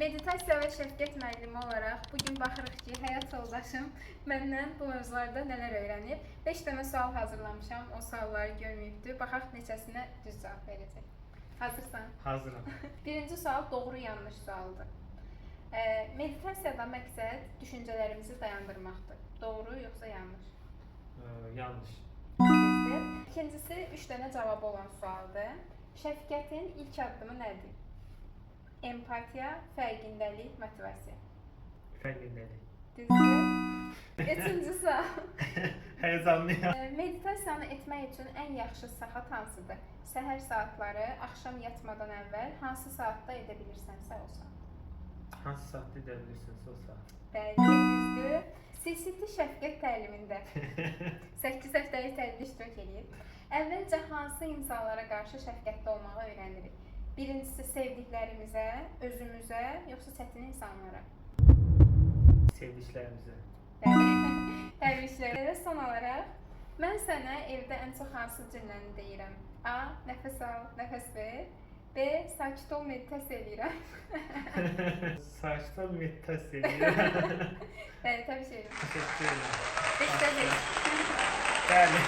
Meditasiya və şəfqət müəllimi olaraq bugün baxırıq ki, həyat yoldaşım məndən bu mövzularda nələr öyrənib. 5 dənə sual hazırlamışam, o sualları görməyibdir. Baxaq neçəsinə düz cavab verəcək. Hazırsan? Hazıram. Birinci sual doğru-yanlış sualdır. Meditasiyada məqsəd düşüncələrimizi dayandırmaqdır. Doğru yoxsa yanlış? Yanlış. Düzdür. İkincisi 3 dənə cavabı olan sualdır. Şəfqətin ilk addımı nədir? Empatiya, fərqindəlik, motivasiya. Fərqindəlik. Düzdür. Üçüncü sual. Həyecanlıyam. Meditasiyanı etmək üçün ən yaxşı saat hansıdır? Səhər saatları, axşam yatmadan əvvəl, hansı saatda edə bilirsənsə o saat. Hansı saatda edə bilirsiniz o saat? Bəli, düzdür. CCT şəfqət təlimində 8 həftəlik təlimdə iştirak edib. Əvvəlcə hansı insanlara qarşı şəfqətli olmağı öyrənirik? Birincisi sevdiklərimizə, özümüzə, yoxsa çətin insanlara? Sevdiklərimizə. Təbriklər. Və son olaraq, mən sənə evdə ən çox hansı cümləni deyirəm? A. Nəfəs al, nəfəs ver. B. Sakit ol, meditasiya edirəm. Sakit ol, meditasiya edirəm. Bəli, təbii ki. Təşəkkür edirəm. 5-də 5. Bəli.